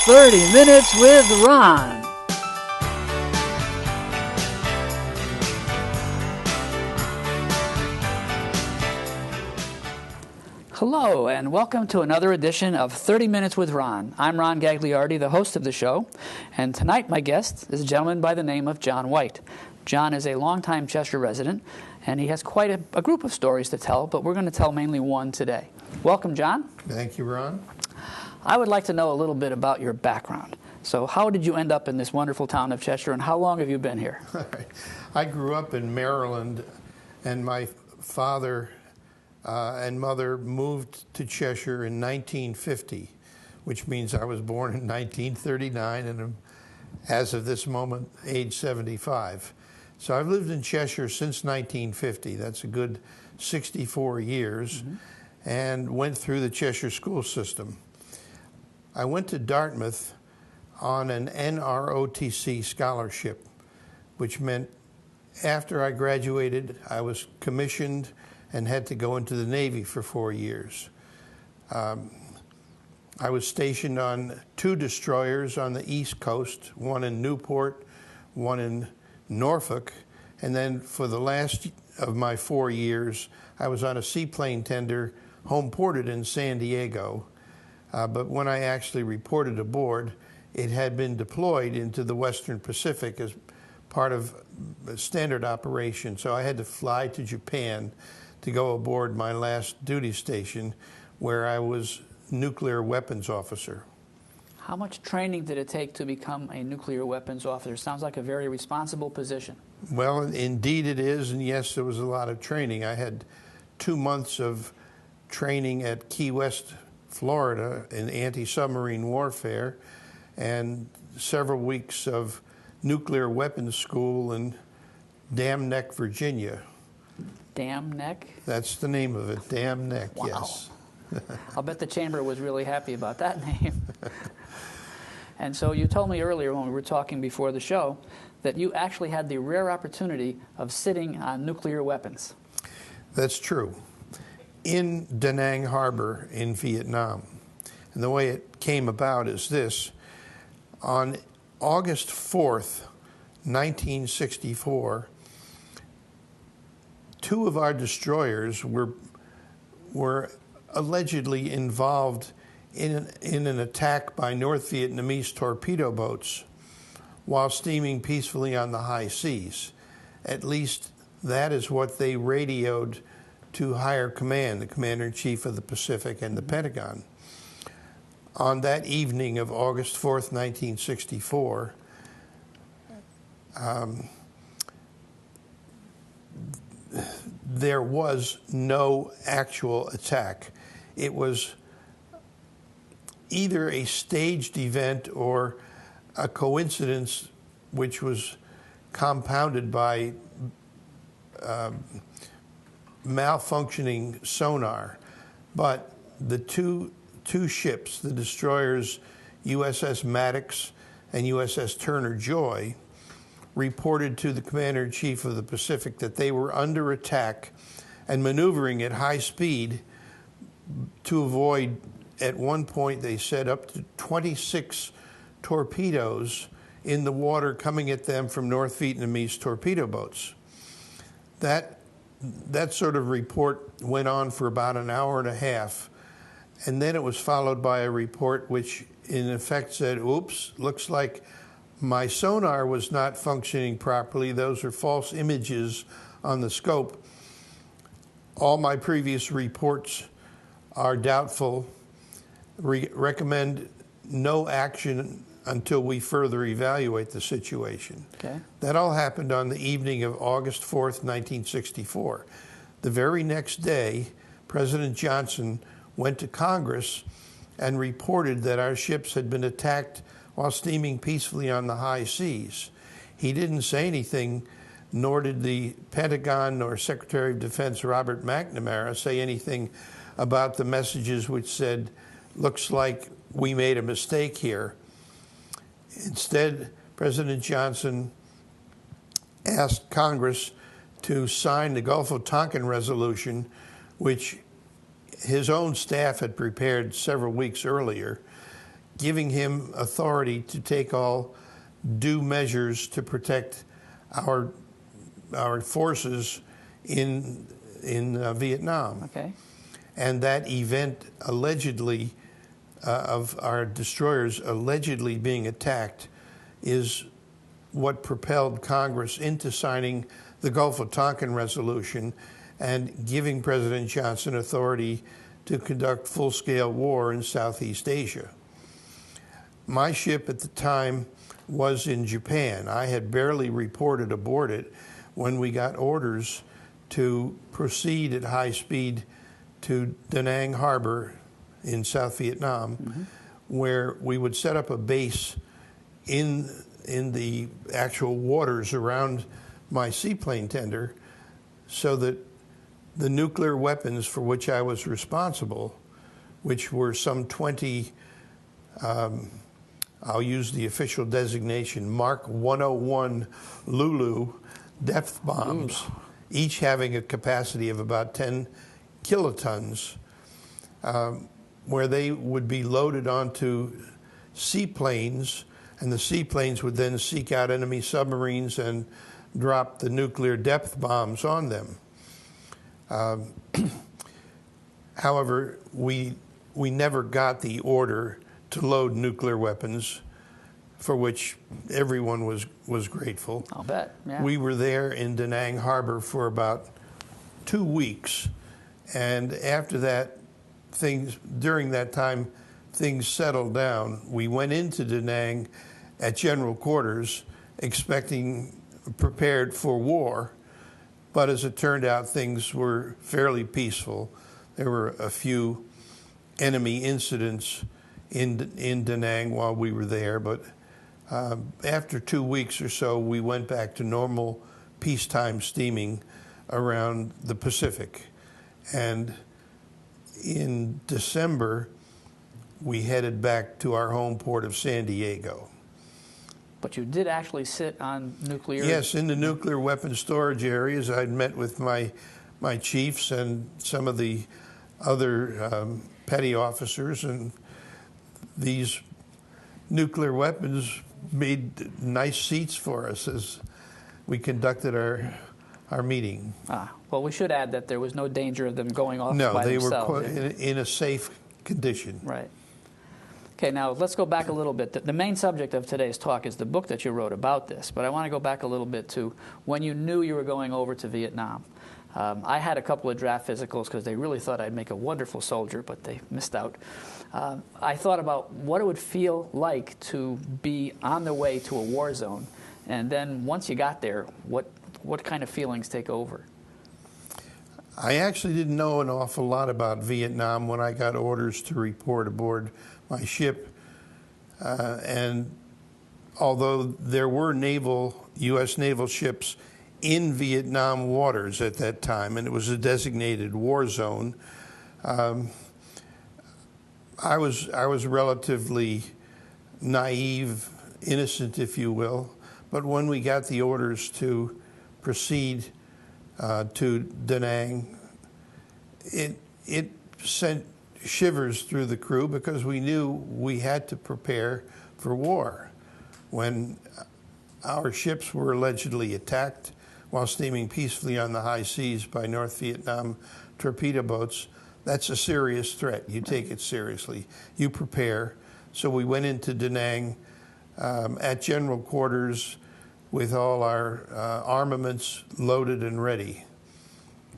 30 Minutes with Ron. Hello, and welcome to another edition of 30 Minutes with Ron. I'm Ron Gagliardi, the host of the show, and tonight my guest is a gentleman by the name of John White. John is a longtime Cheshire resident, and he has quite a group of stories to tell, but we're going to tell mainly one today. Welcome, John. Thank you, Ron. I would like to know a little bit about your background. So how did you end up in this wonderful town of Cheshire, and how long have you been here? I grew up in Maryland, and my father and mother moved to Cheshire in 1950, which means I was born in 1939 and am, as of this moment, age 75. So I've lived in Cheshire since 1950. That's a good 64 years, and went through the Cheshire school system. I went to Dartmouth on an NROTC scholarship, which meant after I graduated, I was commissioned and had to go into the Navy for 4 years. I was stationed on 2 destroyers on the East Coast, one in Newport, one in Norfolk, and then for the last of my 4 years, I was on a seaplane tender home ported in San Diego. But when I actually reported aboard, it had been deployed into the Western Pacific as part of a standard operation. So I had to fly to Japan to go aboard my last duty station, where I was nuclear weapons officer. How much training did it take to become a nuclear weapons officer? Sounds like a very responsible position. Well, indeed it is, and yes, there was a lot of training. I had 2 months of training at Key West, Florida, in anti-submarine warfare, and several weeks of nuclear weapons school in Dam Neck, Virginia. Dam Neck? That's the name of it, Dam Neck, wow. Yes. I'll bet the chamber was really happy about that name. And so you told me earlier when we were talking before the show that you actually had the rare opportunity of sitting on nuclear weapons. That's true. In Da Nang Harbor in Vietnam. And the way it came about is this. On August 4th, 1964, 2 of our destroyers were allegedly involved in an attack by North Vietnamese torpedo boats while steaming peacefully on the high seas. At least that is what they radioed to higher command, the Commander-in-Chief of the Pacific and the Pentagon. On that evening of August 4th, 1964, there was no actual attack. It was either a staged event or a coincidence which was compounded by malfunctioning sonar. But the two ships, the destroyers USS Maddox and USS Turner Joy, reported to the Commander-in-Chief of the Pacific that they were under attack and maneuvering at high speed to avoid, at one point they said, up to 26 torpedoes in the water coming at them from North Vietnamese torpedo boats. That sort of report went on for about an hour and a half, and then it was followed by a report which in effect said, oops, looks like my sonar was not functioning properly. Those are false images on the scope. All my previous reports are doubtful. Recommend no action until we further evaluate the situation. Okay. That all happened on the evening of August 4th, 1964. The very next day, President Johnson went to Congress and reported that our ships had been attacked while steaming peacefully on the high seas. He didn't say anything, nor did the Pentagon nor Secretary of Defense Robert McNamara say anything about the messages which said, looks like we made a mistake here. Instead, President Johnson asked Congress to sign the Gulf of Tonkin resolution, which his own staff had prepared several weeks earlier, giving him authority to take all due measures to protect our forces in Vietnam. Okay. And that event allegedly of our destroyers allegedly being attacked is what propelled Congress into signing the Gulf of Tonkin resolution and giving President Johnson authority to conduct full-scale war in Southeast Asia. My ship at the time was in Japan. I had barely reported aboard it when we got orders to proceed at high speed to Da Nang Harbor in South Vietnam, where we would set up a base in the actual waters around my seaplane tender so that the nuclear weapons for which I was responsible, which were some 20, I'll use the official designation, Mark 101 Lulu depth bombs, each having a capacity of about 10 kilotons, where they would be loaded onto seaplanes, and the seaplanes would then seek out enemy submarines and drop the nuclear depth bombs on them. However, we never got the order to load nuclear weapons, for which everyone was grateful. I'll bet. Yeah. We were there in Da Nang Harbor for about 2 weeks, and after that, during that time, things settled down. We went into Da Nang at general quarters, prepared for war, but as it turned out, things were fairly peaceful. There were a few enemy incidents in Da Nang while we were there, but after 2 weeks or so, we went back to normal peacetime steaming around the Pacific. And in December, we headed back to our home port of San Diego. But you did actually sit on nuclear... Yes, in the nuclear weapons storage areas. I'd met with my chiefs and some of the other petty officers, and these nuclear weapons made nice seats for us as we conducted our meeting. Well, we should add that there was no danger of them going off No, by they themselves. were in a safe condition. Right. Okay, now let's go back a little bit. The main subject of today's talk is the book that you wrote about this, but I want to go back a little bit to when you knew you were going over to Vietnam. I had a couple of draft physicals because they really thought I'd make a wonderful soldier, but they missed out. I thought about what it would feel like to be on the way to a war zone, and then once you got there, what kind of feelings take over? I actually didn't know an awful lot about Vietnam when I got orders to report aboard my ship. And although there were U.S. naval ships in Vietnam waters at that time, and it was a designated war zone, I was relatively naive, innocent, if you will. But when we got the orders to proceed to Da Nang, it sent shivers through the crew because we knew we had to prepare for war. When our ships were allegedly attacked while steaming peacefully on the high seas by North Vietnam torpedo boats, that's a serious threat. You take it seriously. You prepare. So we went into Da Nang at general quarters with all our armaments loaded and ready.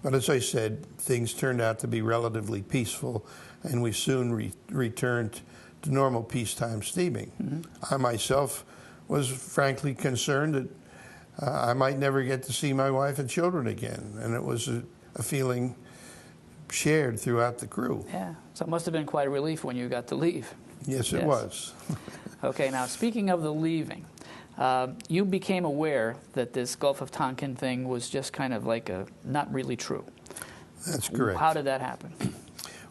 But as I said, things turned out to be relatively peaceful, and we soon returned to normal peacetime steaming. Mm-hmm. I myself was frankly concerned that I might never get to see my wife and children again, and it was a feeling shared throughout the crew. Yeah, so it must have been quite a relief when you got to leave. Yes, it was. Okay, now speaking of the leaving, you became aware that this Gulf of Tonkin thing was just kind of like not really true. That's correct. How did that happen?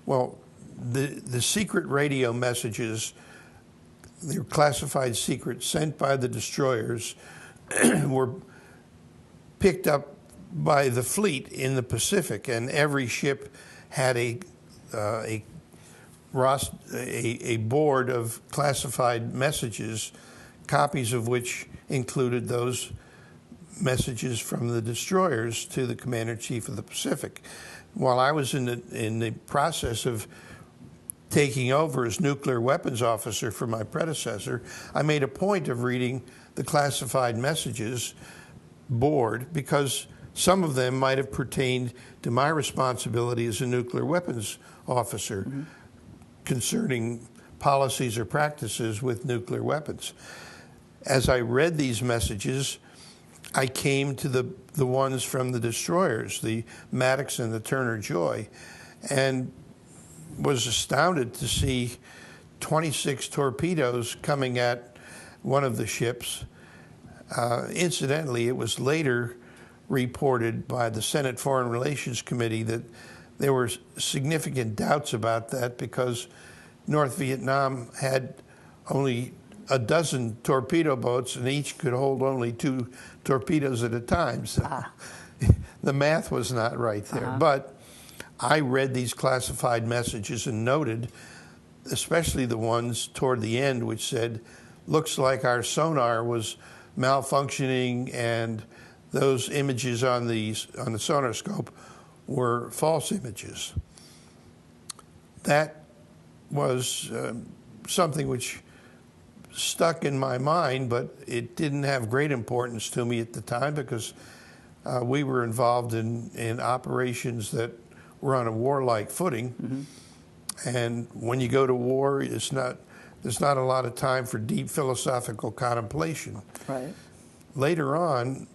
Well, the secret radio messages, they were classified secrets sent by the destroyers, were picked up by the fleet in the Pacific, and every ship had a a board of classified messages, copies of which included those messages from the destroyers to the Commander-in-Chief of the Pacific. While I was in the process of taking over as nuclear weapons officer for my predecessor, I made a point of reading the classified messages board because some of them might have pertained to my responsibility as a nuclear weapons officer concerning policies or practices with nuclear weapons. As I read these messages, I came to the ones from the destroyers, the Maddox and the Turner Joy, and was astounded to see 26 torpedoes coming at one of the ships. Incidentally, it was later reported by the Senate Foreign Relations Committee that there were significant doubts about that because North Vietnam had only a dozen torpedo boats and each could hold only 2 torpedoes at a time. So the math was not right there. But I read these classified messages and noted, especially the ones toward the end, which said, looks like our sonar was malfunctioning and those images on the sonar scope were false images. That was something which stuck in my mind, but it didn't have great importance to me at the time because we were involved in operations that were on a warlike footing. And when you go to war, there's not a lot of time for deep philosophical contemplation. Right. Later on,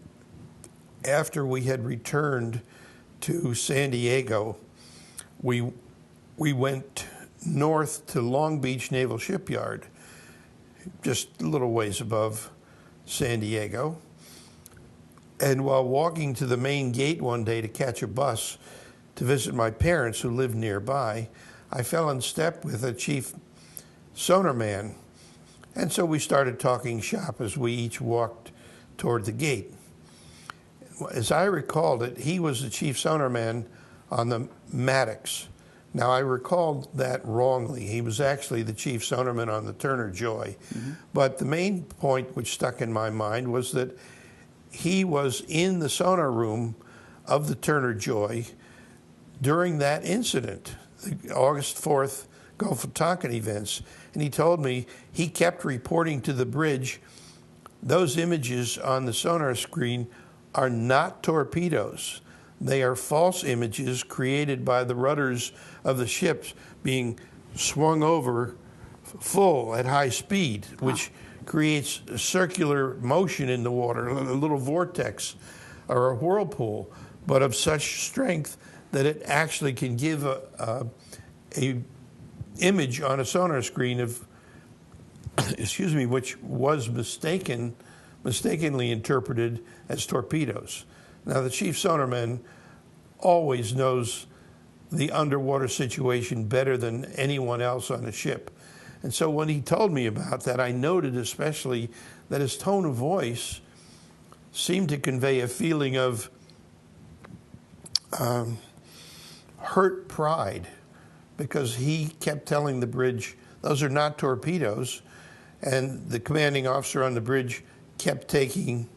after we had returned to San Diego, we went north to Long Beach Naval Shipyard, just a little ways above San Diego. And while walking to the main gate one day to catch a bus to visit my parents who lived nearby, I fell in step with a chief sonar man. And so we started talking shop as we each walked toward the gate. As I recalled it, he was the chief sonar man on the Maddox. Now, I recalled that wrongly. He was actually the chief sonarman on the Turner Joy. But the main point which stuck in my mind was that he was in the sonar room of the Turner Joy during that incident, the August 4th Gulf of Tonkin events. And he told me he kept reporting to the bridge, those images on the sonar screen are not torpedoes. They are false images created by the rudders of the ships being swung over full at high speed, which creates a circular motion in the water, a little vortex or a whirlpool, but of such strength that it actually can give a image on a sonar screen of, excuse me, which was mistakenly interpreted as torpedoes. Now, the chief sonarman always knows the underwater situation better than anyone else on the ship. And so when he told me about that, I noted especially that his tone of voice seemed to convey a feeling of hurt pride, because he kept telling the bridge, those are not torpedoes, and the commanding officer on the bridge kept taking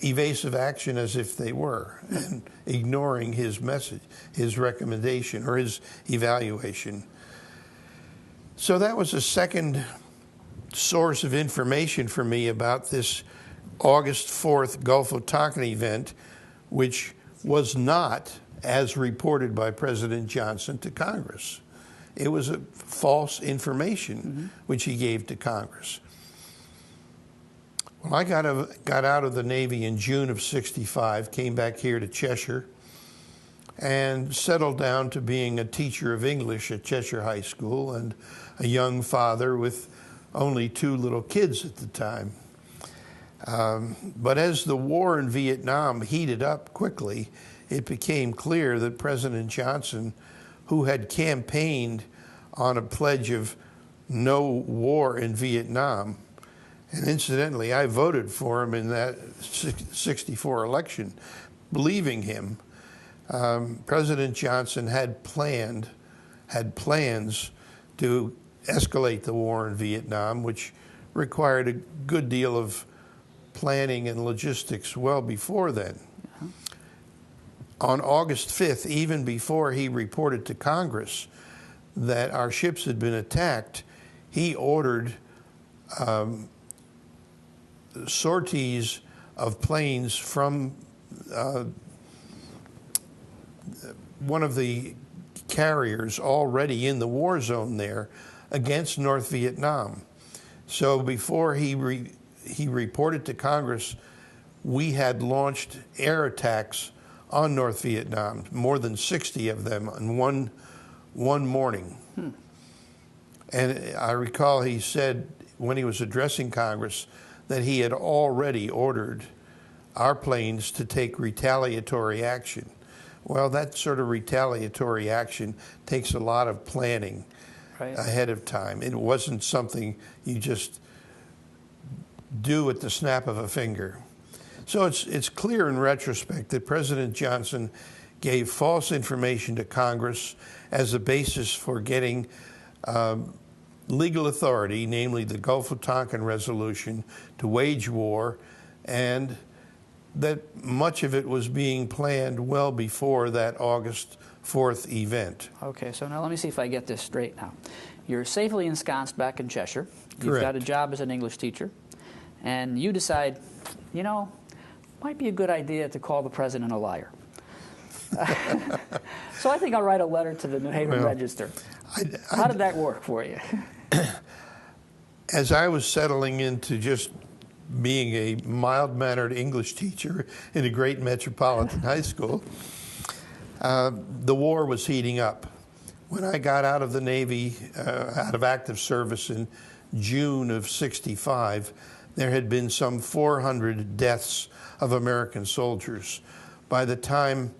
evasive action as if they were, and ignoring his message, his recommendation, or his evaluation. So that was a second source of information for me about this August 4th Gulf of Tonkin event, which was not as reported by President Johnson to Congress. It was a false information which he gave to Congress. Well, I got out of the Navy in June of '65, came back here to Cheshire, and settled down to being a teacher of English at Cheshire High School and a young father with only 2 little kids at the time. But as the war in Vietnam heated up quickly, it became clear that President Johnson, who had campaigned on a pledge of no war in Vietnam, and incidentally, I voted for him in that '64 election, believing him. President Johnson had had plans to escalate the war in Vietnam, which required a good deal of planning and logistics well before then. Uh-huh. On August 5th, even before he reported to Congress that our ships had been attacked, he ordered sorties of planes from one of the carriers already in the war zone there against North Vietnam. So before he reported to Congress, we had launched air attacks on North Vietnam, more than 60 of them in one morning. And I recall he said when he was addressing Congress that he had already ordered our planes to take retaliatory action. Well, that sort of retaliatory action takes a lot of planning ahead of time. It wasn't something you just do at the snap of a finger. So it's clear in retrospect that President Johnson gave false information to Congress as a basis for getting legal authority, namely the Gulf of Tonkin Resolution, to wage war, and that much of it was being planned well before that August 4th event. Okay, so now let me see if I get this straight now. You're safely ensconced back in Cheshire. You've Correct. got a job as an English teacher, and you decide, you know, might be a good idea to call the president a liar. So I think I'll write a letter to the New Haven Register. How did that work for you? As I was settling into just being a mild-mannered English teacher in a great metropolitan high school, the war was heating up. When I got out of the Navy, out of active service in June of '65, there had been some 400 deaths of American soldiers. By the time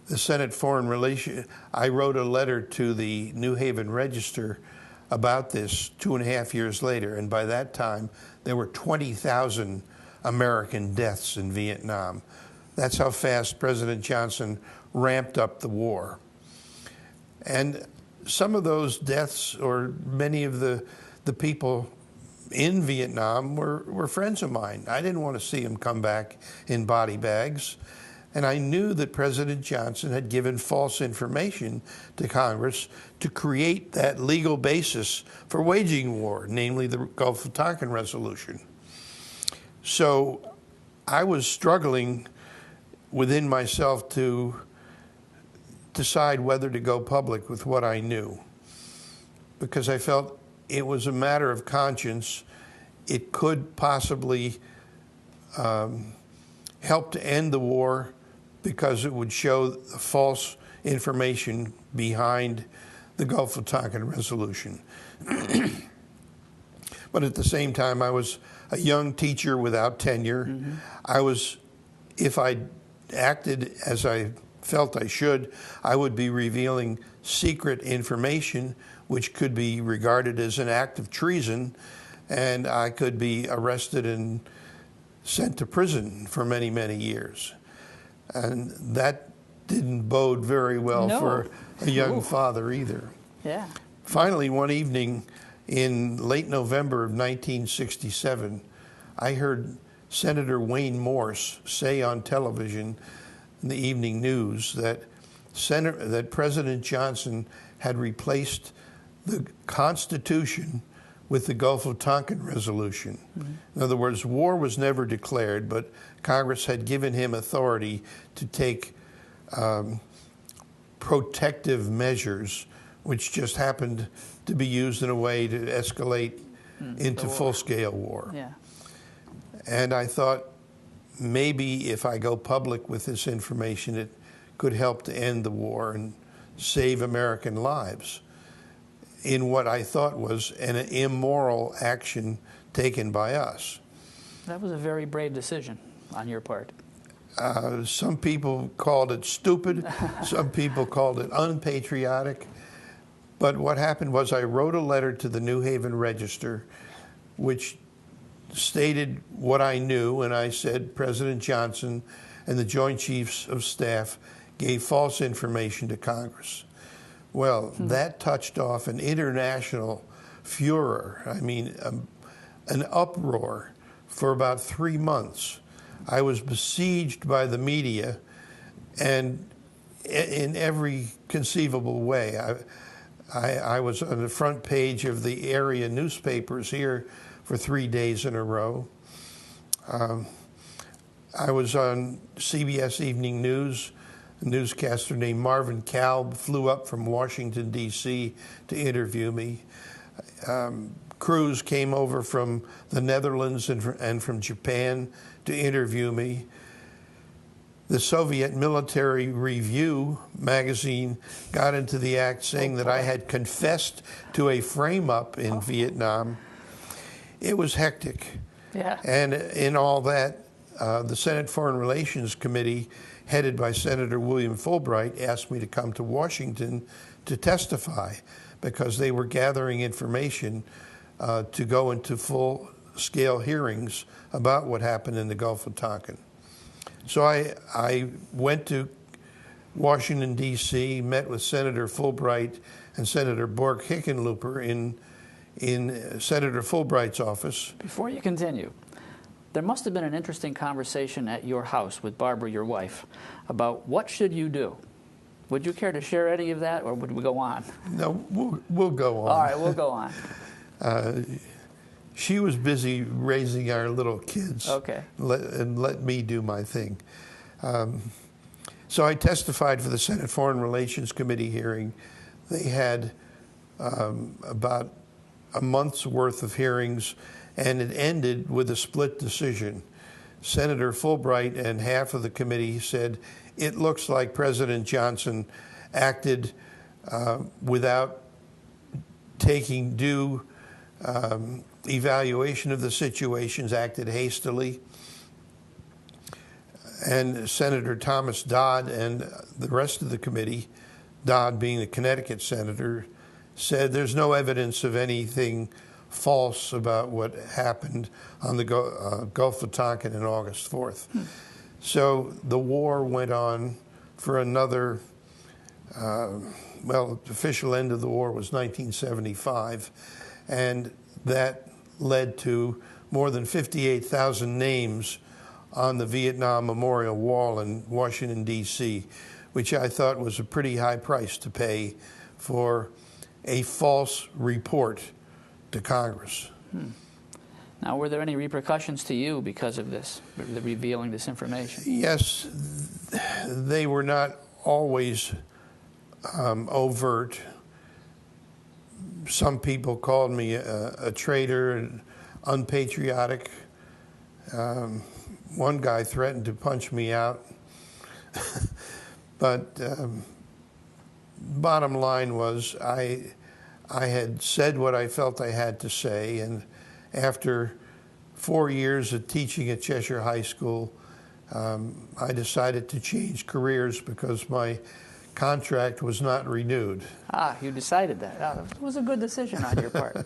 the Senate Foreign Relations, I wrote a letter to the New Haven Register about this 2.5 years later, and by that time there were 20,000 American deaths in Vietnam. That's how fast President Johnson ramped up the war. And some of those deaths, or many of the people in Vietnam were friends of mine. I didn't want to see them come back in body bags. And I knew that President Johnson had given false information to Congress to create that legal basis for waging war, namely the Gulf of Tonkin Resolution. So I was struggling within myself to decide whether to go public with what I knew, because I felt it was a matter of conscience. It could possibly help to end the war because it would show the false information behind the Gulf of Tonkin Resolution. But at the same time, I was a young teacher without tenure. Mm-hmm. If I acted as I felt I should, I would be revealing secret information which could be regarded as an act of treason, and I could be arrested and sent to prison for many, many years. And that didn't bode very well for a young father either. Yeah. Finally, one evening in late November of 1967, I heard Senator Wayne Morse say on television in the evening news that President Johnson had replaced the Constitution with the Gulf of Tonkin Resolution. Mm-hmm. In other words, war was never declared, but Congress had given him authority to take protective measures, which just happened to be used in a way to escalate into full-scale war. Yeah. And I thought, maybe if I go public with this information, it could help to end the war and save American lives in what I thought was an immoral action taken by us. That was a very brave decision on your part. Some people called it stupid. Some people called it unpatriotic. But what happened was I wrote a letter to the New Haven Register which stated what I knew, and I said President Johnson and the Joint Chiefs of Staff gave false information to Congress. Well, that touched off an international furor. I mean, an uproar for about 3 months. I was besieged by the media, and in every conceivable way. I was on the front page of the area newspapers here for 3 days in a row. I was on CBS Evening News. A newscaster named Marvin Kalb flew up from Washington, D.C. to interview me. Crews came over from the Netherlands and from Japan to interview me. The Soviet Military Review magazine got into the act saying that I had confessed to a frame-up in Vietnam. It was hectic. Yeah. And in all that, the Senate Foreign Relations Committee, headed by Senator William Fulbright, asked me to come to Washington to testify because they were gathering information to go into full-scale hearings about what happened in the Gulf of Tonkin. So I went to Washington, D.C., met with Senator Fulbright and Senator Bork Hickenlooper in Senator Fulbright's office. Before you continue, there must have been an interesting conversation at your house with Barbara, your wife, about what should you do. Would you care to share any of that, or would we go on? No, we'll go on. All right, we'll go on. She was busy raising our little kids. Okay. And let me do my thing. So I testified for the Senate Foreign Relations Committee hearing. They had about a month's worth of hearings, and it ended with a split decision. Senator Fulbright and half of the committee said, it looks like President Johnson acted without taking due evaluation of the situations, acted hastily. And Senator Thomas Dodd and the rest of the committee, Dodd being the Connecticut senator, said there's no evidence of anything false about what happened on the Gulf of Tonkin on August 4th. So the war went on for another, well, the official end of the war was 1975, and that led to more than 58,000 names on the Vietnam Memorial Wall in Washington, D.C., which I thought was a pretty high price to pay for a false report to Congress. Now, were there any repercussions to you because of this, the revealing this information? Yes, they were not always overt. Some people called me a traitor and unpatriotic. One guy threatened to punch me out. But bottom line was I had said what I felt I had to say, and after 4 years of teaching at Cheshire High School, I decided to change careers because my contract was not renewed. Ah, you decided that. Oh, it was a good decision on your part.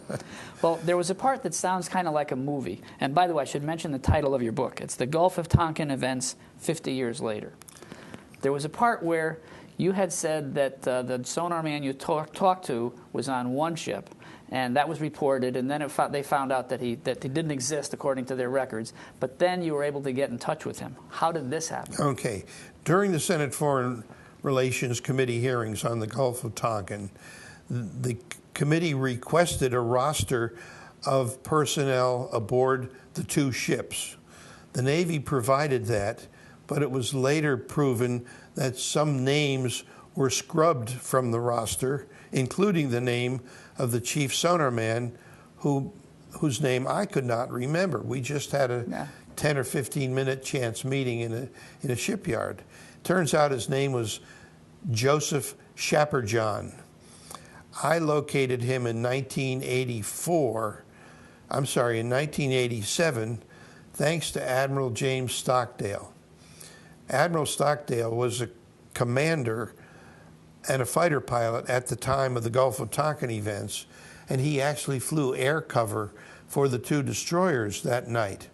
Well, there was a part that sounds kind of like a movie. And by the way, I should mention the title of your book. It's The Gulf of Tonkin Events 50 Years Later. There was a part where you had said that the sonar man you talked to was on one ship, and that was reported, and then they found out that he didn't exist according to their records, but then you were able to get in touch with him. How did this happen? Okay. During the Senate Foreign Relations Committee hearings on the Gulf of Tonkin, the committee requested a roster of personnel aboard the two ships. The Navy provided that, but it was later proven that some names were scrubbed from the roster, including the name of the chief sonar man, whose name I could not remember. We just had a 10 or 15 minute chance meeting in a shipyard. Turns out his name was Joseph Shapperjohn. I located him in 1987, thanks to Admiral James Stockdale. Admiral Stockdale was a commander and a fighter pilot at the time of the Gulf of Tonkin events, and he actually flew air cover for the two destroyers that night.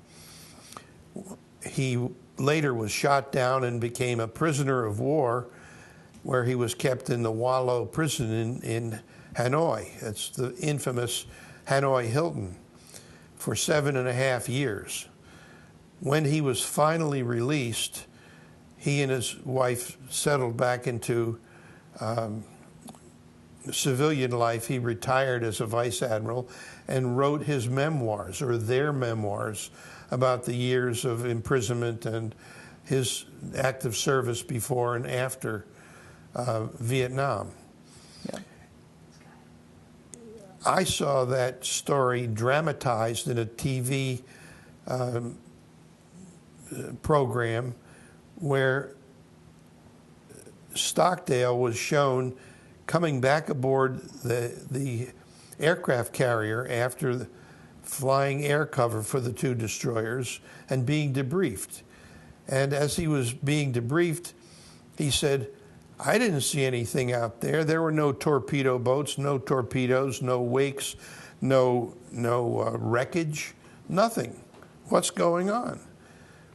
He later was shot down and became a prisoner of war where he was kept in the Wallow prison in Hanoi. It's the infamous Hanoi Hilton for 7.5 years. When he was finally released, he and his wife settled back into civilian life. He retired as a vice admiral and wrote his memoirs, or their memoirs, about the years of imprisonment and his active service before and after Vietnam. Yeah. I saw that story dramatized in a TV program where Stockdale was shown coming back aboard the aircraft carrier after flying air cover for the two destroyers and being debriefed. And as he was being debriefed, he said, "I didn't see anything out there. There were no torpedo boats, no torpedoes, no wakes, no wreckage, nothing. What's going on?"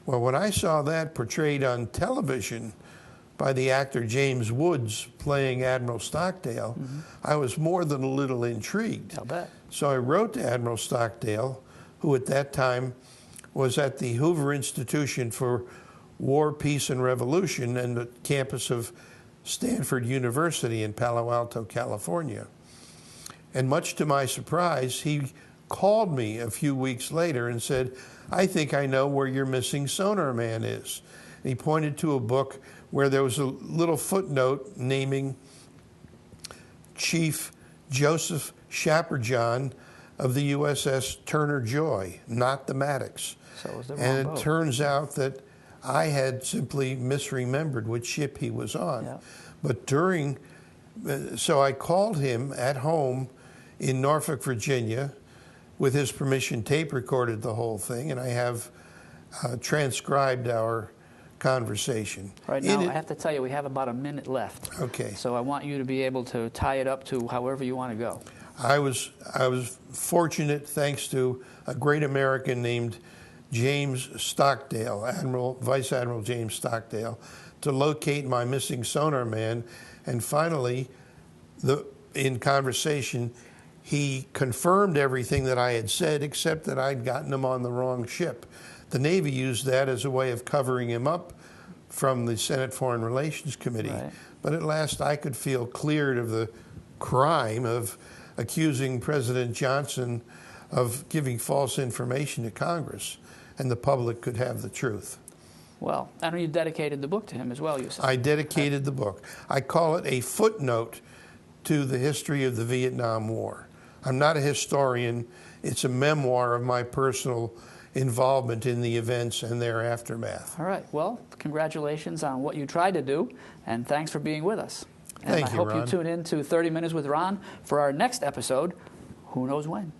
Well, when I saw that portrayed on television by the actor James Woods playing Admiral Stockdale, I was more than a little intrigued. I'll bet. So I wrote to Admiral Stockdale, who at that time was at the Hoover Institution for War, Peace, and Revolution and the campus of Stanford University in Palo Alto, California. And much to my surprise, he called me a few weeks later and said, "I think I know where your missing sonar man is." And he pointed to a book where there was a little footnote naming Chief Joseph Chaperjon of the USS Turner Joy, not the Maddox. So it was the wrong And boat. it turns out that I had simply misremembered which ship he was on. Yeah. But so I called him at home in Norfolk, Virginia, with his permission, tape recorded the whole thing, and I have transcribed our conversation. Right now, I have to tell you, we have about a minute left. Okay. So I want you to be able to tie it up to however you want to go. I was fortunate, thanks to a great American named James Stockdale, Vice Admiral James Stockdale, to locate my missing sonar man. And finally, in conversation, he confirmed everything that I had said, except that I'd gotten him on the wrong ship. The Navy used that as a way of covering him up from the Senate Foreign Relations Committee. Right. But at last I could feel cleared of the crime of accusing President Johnson of giving false information to Congress, and the public could have the truth. Well, I know you dedicated the book to him as well, you said. I dedicated the book. I call it a footnote to the history of the Vietnam War. I'm not a historian. It's a memoir of my personal involvement in the events and their aftermath. All right. Well, congratulations on what you tried to do, and thanks for being with us. And Thank I you, hope Ron. you tune in to 30 Minutes with Ron for our next episode, who knows when.